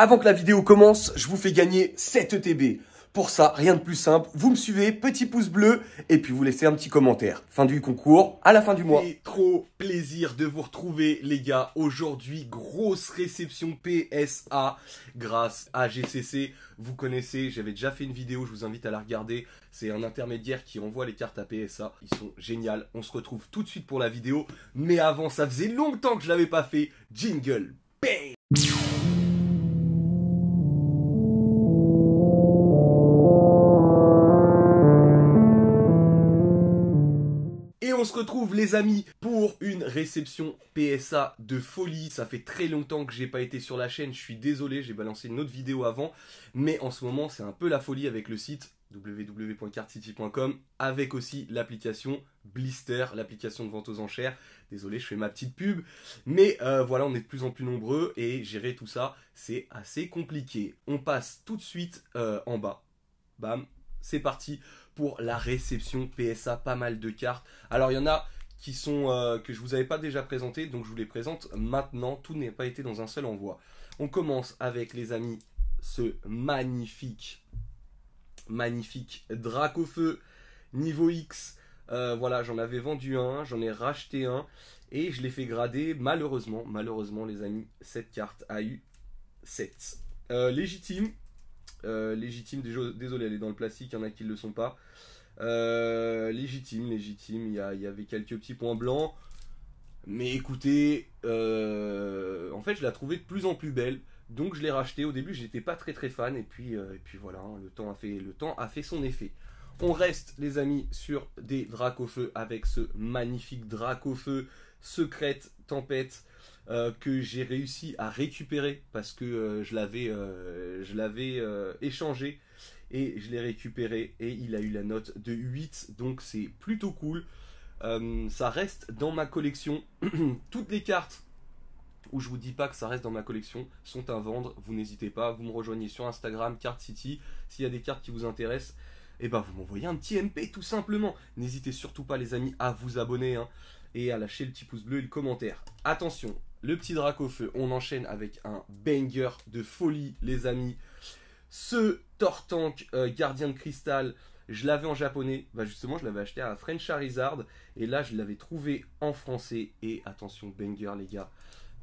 Avant que la vidéo commence, je vous fais gagner 7 ETB. Pour ça, rien de plus simple, vous me suivez, petit pouce bleu, et puis vous laissez un petit commentaire. Fin du concours, à la fin du mois. C'est trop plaisir de vous retrouver les gars. Aujourd'hui, grosse réception PSA grâce à GCC. Vous connaissez, j'avais déjà fait une vidéo, je vous invite à la regarder. C'est un intermédiaire qui envoie les cartes à PSA. Ils sont géniaux. On se retrouve tout de suite pour la vidéo. Mais avant, ça faisait longtemps que je l'avais pas fait. Jingle, bang! On se retrouve les amis pour une réception PSA de folie. Ça fait très longtemps que j'ai pas été sur la chaîne, je suis désolé, j'ai balancé une autre vidéo avant, mais en ce moment c'est un peu la folie avec le site www.cardcity.com, avec aussi l'application Blister, l'application de vente aux enchères. Désolé, je fais ma petite pub, mais voilà, on est de plus en plus nombreux et gérer tout ça c'est assez compliqué. On passe tout de suite en bas, bam, c'est parti pour la réception PSA, pas mal de cartes. Alors il y en a qui sont que je vous avais pas déjà présenté, donc je vous les présente maintenant. Tout n'a pas été dans un seul envoi. On commence avec les amis ce magnifique Dracofeu niveau X. Voilà, j'en avais vendu un, j'en ai racheté un et je l'ai fait grader. Malheureusement les amis, cette carte a eu 7. Légitime, désolé, elle est dans le plastique, il y en a qui ne le sont pas. Légitime, il y avait quelques petits points blancs. Mais écoutez, en fait je la trouvais de plus en plus belle. Donc je l'ai racheté. Au début j'étais pas très fan. Et puis voilà, hein, le temps a fait son effet. On reste les amis sur des Dracofeu avec ce magnifique Dracofeu Secrète Tempête. Que j'ai réussi à récupérer parce que je l'avais échangé et je l'ai récupéré et il a eu la note de 8, donc c'est plutôt cool. Ça reste dans ma collection. Toutes les cartes où je vous dis pas que ça reste dans ma collection sont à vendre. Vous n'hésitez pas, vous me rejoignez sur Instagram, Card City. S'il y a des cartes qui vous intéressent, et ben vous m'envoyez un petit MP tout simplement. N'hésitez surtout pas les amis à vous abonner hein, et à lâcher le petit pouce bleu et le commentaire. Attention, le petit Dracofeu, on enchaîne avec un banger de folie les amis. Ce Tortank gardien de cristal, je l'avais en japonais, bah justement je l'avais acheté à French Charizard et là je l'avais trouvé en français et attention banger les gars.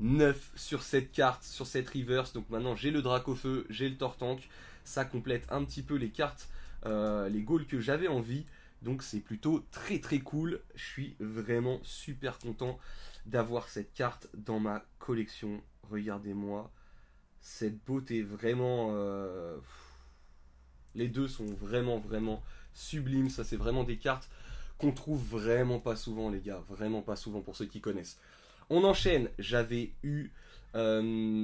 9 sur cette carte, sur cette reverse, donc maintenant j'ai le Dracofeu, j'ai le Tortank, ça complète un petit peu les cartes, les goals que j'avais envie. Donc c'est plutôt très cool, je suis vraiment super content d'avoir cette carte dans ma collection. Regardez-moi cette beauté, vraiment, les deux sont vraiment sublimes, ça c'est vraiment des cartes qu'on trouve vraiment pas souvent les gars, vraiment pas souvent pour ceux qui connaissent. On enchaîne, j'avais eu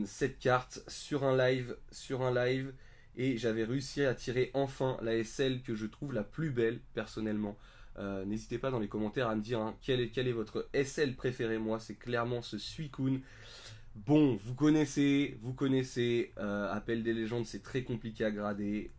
cette carte sur un live, et j'avais réussi à tirer enfin la SL que je trouve la plus belle personnellement. N'hésitez pas dans les commentaire à me dire hein, quel est votre SL préféré. Moi c'est clairement ce Suicune. Bon, vous connaissez, Appel des légendes c'est très compliqué à grader.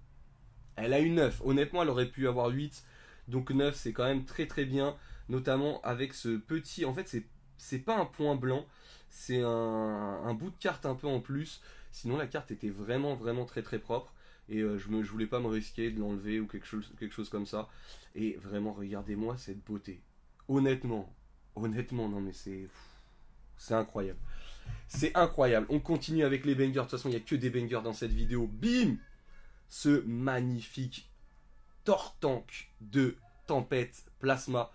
Elle a eu 9, honnêtement elle aurait pu avoir 8. Donc 9 c'est quand même très bien. Notamment avec ce petit, en fait c'est pas un point blanc, c'est un bout de carte un peu en plus. Sinon la carte était vraiment très propre. Et je voulais pas me risquer de l'enlever ou quelque chose comme ça. Et vraiment regardez-moi cette beauté. Honnêtement non mais c'est incroyable. C'est incroyable. On continue avec les bangers. De toute façon il n'y a que des bangers dans cette vidéo. Bim! Ce magnifique Tortank de Tempête Plasma.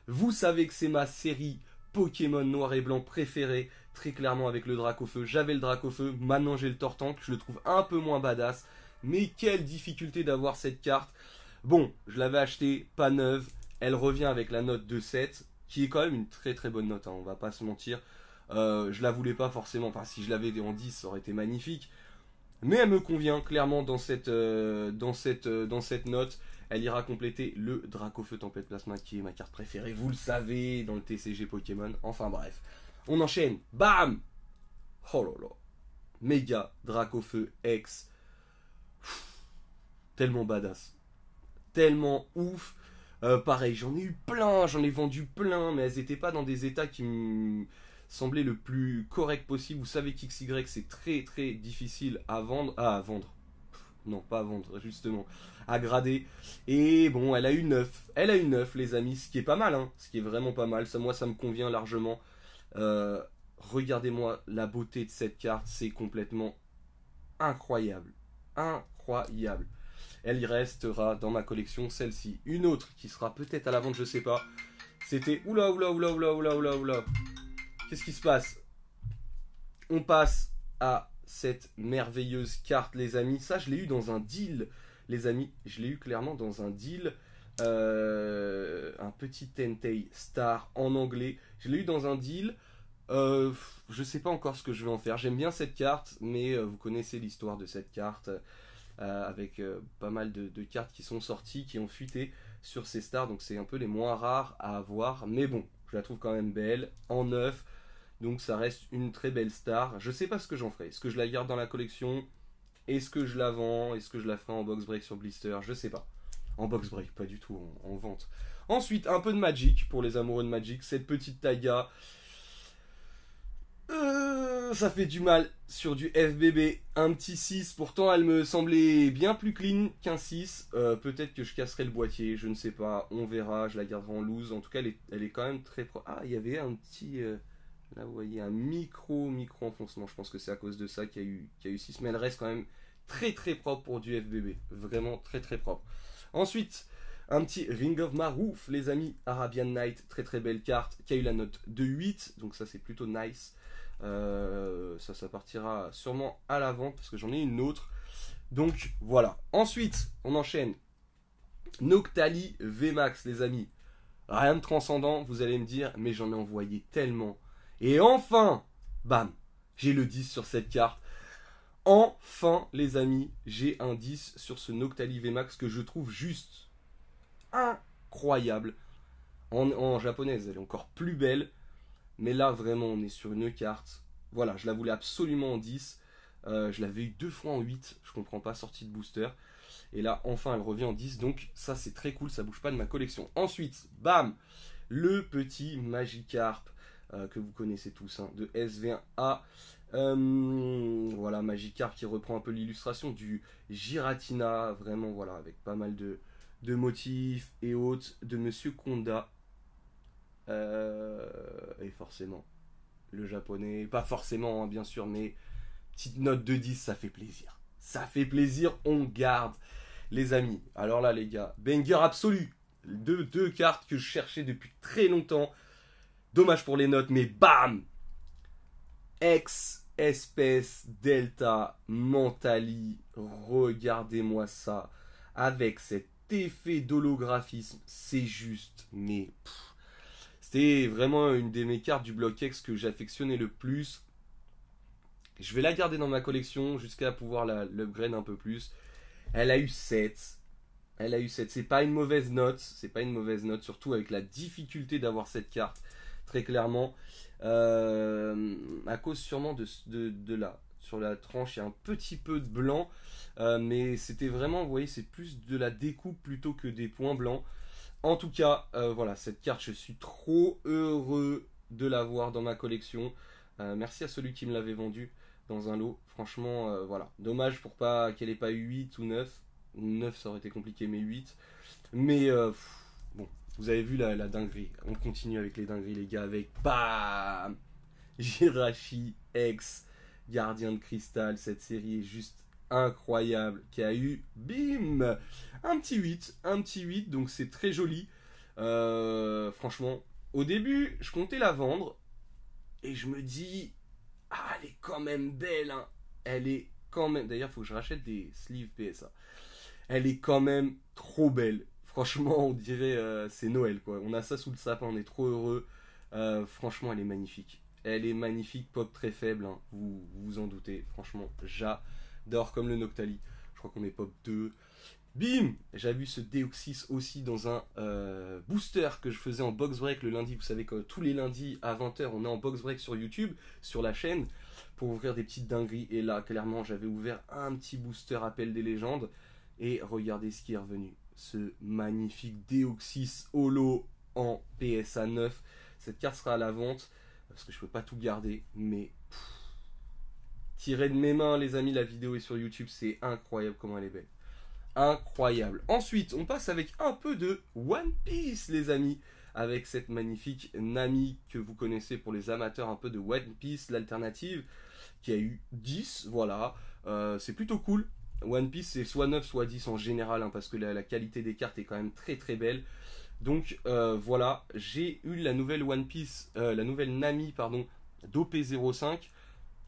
Vous savez que c'est ma série Pokémon noir et blanc préférée, très clairement avec le Dracofeu. J'avais le Dracofeu, maintenant j'ai le Tortank, je le trouve un peu moins badass, mais quelle difficulté d'avoir cette carte. Bon, je l'avais acheté, pas neuve, elle revient avec la note de 7, qui est quand même une très bonne note, hein, on va pas se mentir. Je la voulais pas forcément, enfin si je l'avais en 10 ça aurait été magnifique, mais elle me convient clairement dans cette note. Elle ira compléter le Dracofeu Tempête Plasma qui est ma carte préférée, vous le savez, dans le TCG Pokémon. Enfin bref, on enchaîne. Bam! Oh là là. Méga Dracofeu X. Tellement badass. Tellement ouf. Pareil, j'en ai eu plein, j'en ai vendu plein, mais elles n'étaient pas dans des états qui me... sembler le plus correct possible. Vous savez qu'XY c'est très très difficile à vendre. Ah, à vendre. Non, pas à vendre, justement. À grader. Et bon, elle a eu 9. Elle a eu 9, les amis. Ce qui est pas mal, hein. Ce qui est vraiment pas mal. Ça, moi, ça me convient largement. Regardez-moi la beauté de cette carte. C'est complètement incroyable. Incroyable. Elle y restera dans ma collection, celle-ci. Une autre qui sera peut-être à la vente, je sais pas. C'était... Oula, oula, oula, oula, oula, oula, oula. Qu'est-ce qui se passe? On passe à cette merveilleuse carte, les amis. Ça, je l'ai eu dans un deal, les amis. Je l'ai eu clairement dans un deal. Un petit Tentei Star en anglais. Je l'ai eu dans un deal. Je sais pas encore ce que je vais en faire. J'aime bien cette carte, mais vous connaissez l'histoire de cette carte. Avec pas mal de cartes qui sont sorties, qui ont fuité sur ces stars. Donc c'est un peu les moins rares à avoir. Mais bon, je la trouve quand même belle. En neuf. Donc ça reste une très belle star. Je sais pas ce que j'en ferai. Est-ce que je la garde dans la collection? Est-ce que je la vends? Est-ce que je la ferai en box break sur blister? Je sais pas. En box break, pas du tout, en vente. Ensuite, un peu de Magic pour les amoureux de Magic. Cette petite Taiga. Ça fait du mal sur du FBB. Un petit 6. Pourtant, elle me semblait bien plus clean qu'un 6. Peut-être que je casserai le boîtier. Je ne sais pas. On verra. Je la garderai en loose. En tout cas, elle est quand même très propre. Ah, il y avait un petit... Là, vous voyez un micro enfoncement. Je pense que c'est à cause de ça qu'il y a eu 6. Mais elle reste quand même très très propre pour du FBB. Vraiment très très propre. Ensuite, un petit Ring of Maroof, les amis. Arabian Night, très très belle carte. Qui a eu la note de 8. Donc ça, c'est plutôt nice. Ça partira sûrement à la vente parce que j'en ai une autre. Donc voilà. Ensuite, on enchaîne. Noctali VMAX, les amis. Rien de transcendant, vous allez me dire, mais j'en ai envoyé tellement. Et enfin, bam, j'ai le 10 sur cette carte. Enfin, les amis, j'ai un 10 sur ce Noctali VMAX que je trouve juste incroyable. En japonaise, elle est encore plus belle. Mais là, vraiment, on est sur une carte. Voilà, je la voulais absolument en 10. Je l'avais eu 2 fois en 8. Je comprends pas, sortie de booster. Et là, enfin, elle revient en 10. Donc, ça, c'est très cool. Ça bouge pas de ma collection. Ensuite, bam, le petit Magikarp que vous connaissez tous, hein, de SV1A. Voilà, Magikarp qui reprend un peu l'illustration du Giratina. Vraiment, voilà, avec pas mal de motifs et autres. De Monsieur Konda. Et forcément, le japonais, pas forcément, hein, bien sûr, mais petite note de 10, ça fait plaisir. Ça fait plaisir, on garde, les amis. Alors là, les gars, banger absolu. Deux cartes que je cherchais depuis très longtemps. Dommage pour les notes, mais bam! Espèce Delta Mentali. Regardez-moi ça. Avec cet effet d'holographisme, c'est juste, mais... C'était vraiment une de mes cartes du bloc X que j'affectionnais le plus. Je vais la garder dans ma collection jusqu'à pouvoir l'upgrade un peu plus. Elle a eu 7. Elle a eu 7. C'est pas une mauvaise note. C'est pas une mauvaise note. Surtout avec la difficulté d'avoir cette carte. Très clairement. À cause sûrement de là. Sur la tranche, il y a un petit peu de blanc. Mais c'était vraiment, vous voyez, c'est plus de la découpe plutôt que des points blancs. En tout cas, voilà, cette carte, je suis trop heureux de l'avoir dans ma collection. Merci à celui qui me l'avait vendu dans un lot. Franchement, voilà. Dommage pour pas qu'elle ait pas eu 8 ou 9. 9, ça aurait été compliqué, mais 8. Mais, bon, vous avez vu la dinguerie. On continue avec les dingueries, les gars, avec BAM Jirachi X, Gardien de Cristal. Cette série est juste incroyable, qui a eu, bim, un petit 8, donc c'est très joli. Franchement, au début, je comptais la vendre, et je me dis, ah, elle est quand même belle, hein. Elle est quand même, d'ailleurs, il faut que je rachète des sleeves PSA. Elle est quand même trop belle. Franchement, on dirait, c'est Noël, quoi. On a ça sous le sapin, on est trop heureux. Franchement, elle est magnifique. Elle est magnifique, pop très faible, hein. Vous vous en doutez. Franchement, j'adore comme le Noctali. Je crois qu'on est pop 2. Bim! J'ai vu ce Deoxys aussi dans un booster que je faisais en box break le lundi. Vous savez que tous les lundis à 20h, on est en box break sur YouTube, sur la chaîne, pour ouvrir des petites dingueries. Et là, clairement, j'avais ouvert un petit booster Appel des légendes. Et regardez ce qui est revenu. Ce magnifique Deoxys Holo en PSA 9. Cette carte sera à la vente. parce que je peux pas tout garder, mais tiré de mes mains, les amis, la vidéo est sur YouTube, c'est incroyable comment elle est belle. Incroyable. Ensuite, on passe avec un peu de One Piece, les amis, avec cette magnifique Nami que vous connaissez pour les amateurs un peu de One Piece, l'alternative, qui a eu 10, voilà. C'est plutôt cool. One Piece, c'est soit 9, soit 10 en général, hein, parce que la qualité des cartes est quand même très très belle. Donc voilà, j'ai eu la nouvelle One Piece, la nouvelle Nami, pardon, d'OP05.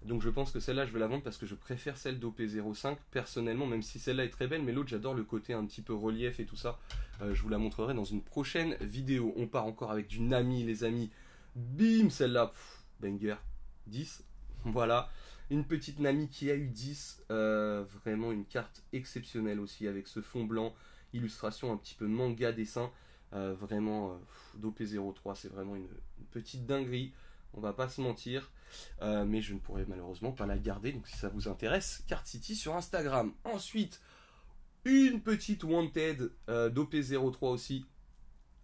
Donc je pense que celle-là, je vais la vendre parce que je préfère celle d'OP05 personnellement, même si celle-là est très belle, mais l'autre, j'adore le côté un petit peu relief et tout ça. Je vous la montrerai dans une prochaine vidéo. On part encore avec du Nami, les amis. Bim, celle-là, banger, 10. Voilà, une petite Nami qui a eu 10. Vraiment une carte exceptionnelle aussi, avec ce fond blanc, illustration un petit peu manga dessin. Vraiment, d'OP03, c'est vraiment une petite dinguerie. On va pas se mentir, mais je ne pourrai malheureusement pas la garder. Donc si ça vous intéresse, Card City sur Instagram. Ensuite, une petite Wanted d'OP03 aussi.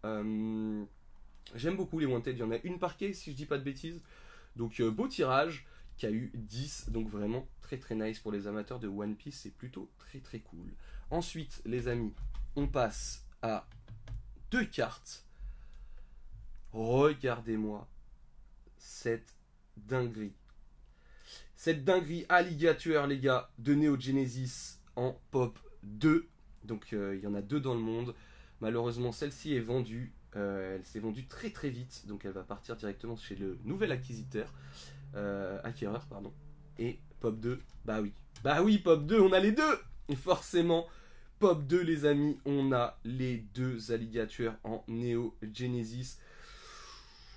J'aime beaucoup les Wanted, il y en a une par case si je dis pas de bêtises. Donc beau tirage qui a eu 10, donc vraiment très très nice pour les amateurs de One Piece, c'est plutôt très très cool. Ensuite les amis, on passe à 2 cartes. Regardez-moi cette dinguerie. Cette dinguerie alligator, les gars, de Neo Genesis en pop 2. Donc il y en a 2 dans le monde. Malheureusement, celle-ci est vendue. Elle s'est vendue très très vite. Donc elle va partir directement chez le nouvel acquéreur, pardon. Et pop 2, bah oui, pop 2, on a les deux. Et forcément, pop 2, les amis, on a les 2 alligators en Neo Genesis.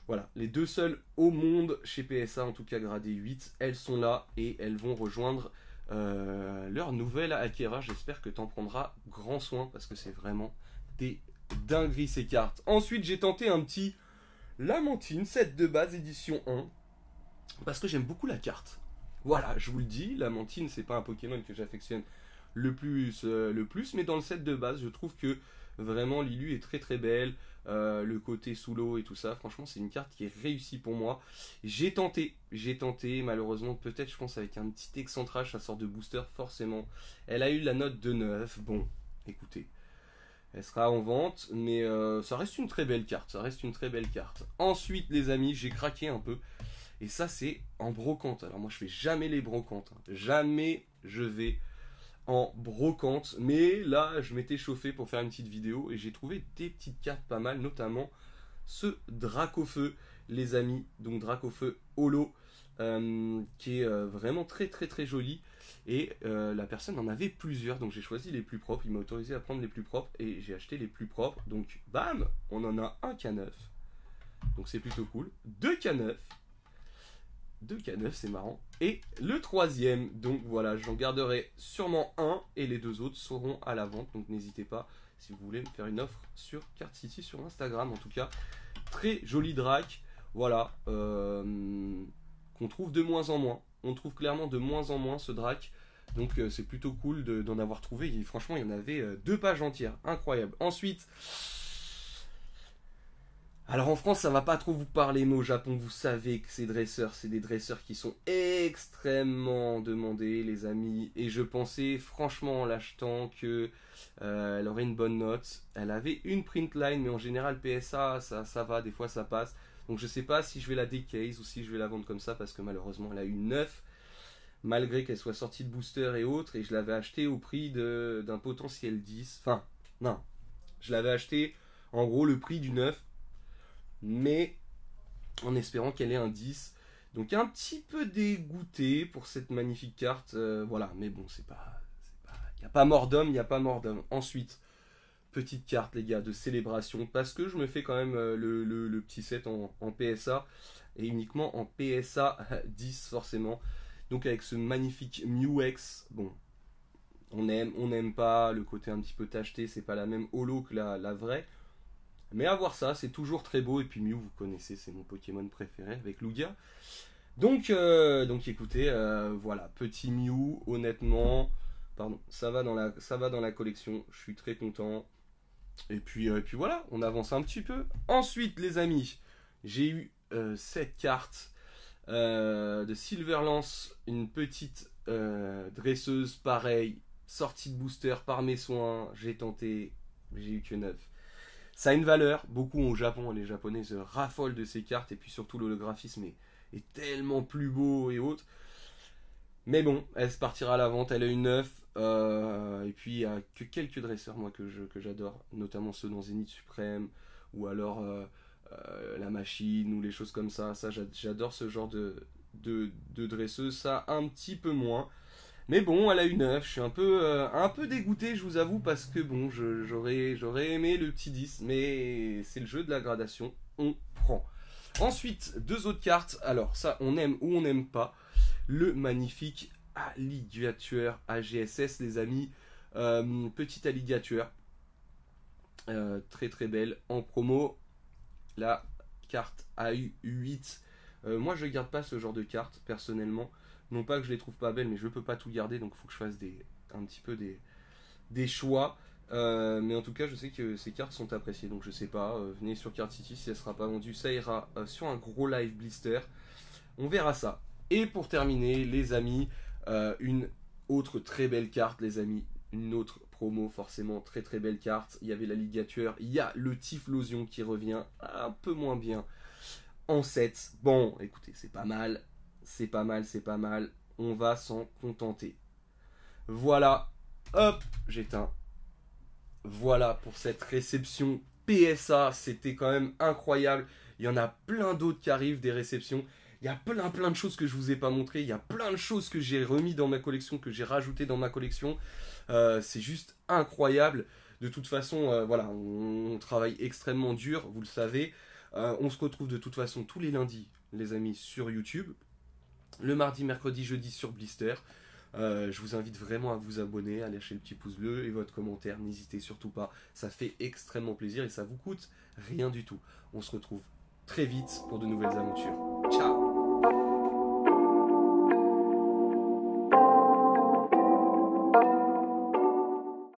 Voilà, les 2 seules au monde chez PSA, en tout cas gradé 8, elles sont là et elles vont rejoindre leur nouvel acquéreur. J'espère que tu en prendras grand soin parce que c'est vraiment des dingueries ces cartes. Ensuite, j'ai tenté un petit Lamantine, set de base édition 1, parce que j'aime beaucoup la carte. Voilà, je vous le dis, Lamantine, c'est pas un Pokémon que j'affectionne le plus, mais dans le set de base, je trouve que vraiment Lilu est très très belle. Le côté sous l'eau et tout ça, franchement c'est une carte qui est réussie pour moi. J'ai tenté, malheureusement peut-être je pense avec un petit excentrage, ça sort de booster forcément. Elle a eu la note de 9, bon écoutez, elle sera en vente, mais ça reste une très belle carte, Ensuite les amis, j'ai craqué un peu, et ça c'est en brocante. Alors moi je fais jamais les brocantes, hein. Jamais je vais en brocante, mais là je m'étais chauffé pour faire une petite vidéo et j'ai trouvé des petites cartes pas mal, notamment ce Dracofeu, les amis, donc Dracofeu holo, qui est vraiment très très très joli, et la personne en avait plusieurs, donc j'ai choisi les plus propres. Il m'a autorisé à prendre les plus propres et j'ai acheté les plus propres, donc bam, on en a un K9, donc c'est plutôt cool, 2 K9, c'est marrant. Et le troisième, donc voilà, j'en garderai sûrement un et les 2 autres seront à la vente. Donc n'hésitez pas si vous voulez me faire une offre sur Card City sur Instagram. En tout cas, très joli drac. Voilà, qu'on trouve de moins en moins. On trouve clairement de moins en moins ce drac. Donc c'est plutôt cool d'en avoir trouvé. Et franchement, il y en avait 2 pages entières. Incroyable. Ensuite, alors en France ça va pas trop vous parler, mais au Japon vous savez que ces dresseurs, c'est des dresseurs qui sont extrêmement demandés les amis, et je pensais franchement en l'achetant que elle aurait une bonne note. Elle avait une print line, mais en général PSA ça va, des fois ça passe, donc je sais pas si je vais la decase ou si je vais la vendre comme ça, parce que malheureusement elle a eu 9 malgré qu'elle soit sortie de booster et autres, et je l'avais acheté au prix d'un potentiel 10, enfin non, je l'avais acheté en gros le prix du 9, mais en espérant qu'elle ait un 10. Donc un petit peu dégoûté pour cette magnifique carte, voilà, mais bon, il n'y a pas mort d'homme, Ensuite, petite carte les gars de célébration, parce que je me fais quand même le petit set en PSA, et uniquement en PSA 10 forcément. Donc avec ce magnifique Mew X, bon, on n'aime pas le côté un petit peu tacheté, c'est pas la même holo que la vraie. Mais à voir ça, c'est toujours très beau. Et puis Mew, vous connaissez, c'est mon Pokémon préféré avec Lugia. Donc écoutez, voilà, petit Mew, honnêtement, pardon, ça va dans la collection. Je suis très content. Et puis voilà, on avance un petit peu. Ensuite, les amis, j'ai eu cette carte de Silverlance, une petite dresseuse, pareil, sortie de booster par mes soins, j'ai tenté, j'ai eu que 9. Ça a une valeur, beaucoup au Japon, les Japonais se raffolent de ces cartes, et puis surtout l'holographisme est tellement plus beau et autres. Mais bon, elle se partira à la vente, elle a une 9, et puis il y a que quelques dresseurs moi que j'adore, notamment ceux dans Zénith Suprême, ou alors la machine, ou les choses comme ça, j'adore ce genre de dresseuse, ça un petit peu moins. Mais bon, elle a une 9, je suis un peu dégoûté, je vous avoue, parce que bon, j'aurais aimé le petit 10, mais c'est le jeu de la gradation, on prend. Ensuite, deux autres cartes, alors ça, on aime ou on n'aime pas, le magnifique Alligator AGSS, les amis, petit Alligator, très très belle, en promo, la carte AU8, moi je garde pas ce genre de carte, personnellement. Non pas que je les trouve pas belles, mais je peux pas tout garder, donc il faut que je fasse un petit peu des choix. Mais en tout cas, je sais que ces cartes sont appréciées, donc je sais pas. Venez sur Card City, si elle sera pas vendue, ça ira sur un gros live blister. On verra ça. Et pour terminer, les amis, une autre très belle carte, les amis. Une autre promo, forcément, très très belle carte. Il y avait la Ligature, il y a le Typhlosion qui revient un peu moins bien en 7. Bon, écoutez, c'est pas mal. C'est pas mal, c'est pas mal. On va s'en contenter. Voilà. Hop, j'éteins. Voilà pour cette réception PSA. C'était quand même incroyable. Il y en a plein d'autres qui arrivent, des réceptions. Il y a plein de choses que je vous ai pas montré. Il y a plein de choses que j'ai remis dans ma collection, que j'ai rajouté dans ma collection. C'est juste incroyable. De toute façon, voilà, on travaille extrêmement dur, vous le savez. On se retrouve de toute façon tous les lundis, les amis, sur YouTube. Le mardi, mercredi, jeudi sur Blister. Je vous invite vraiment à vous abonner, à lâcher le petit pouce bleu et votre commentaire. N'hésitez surtout pas, ça fait extrêmement plaisir et ça vous coûte rien du tout. On se retrouve très vite pour de nouvelles aventures. Ciao!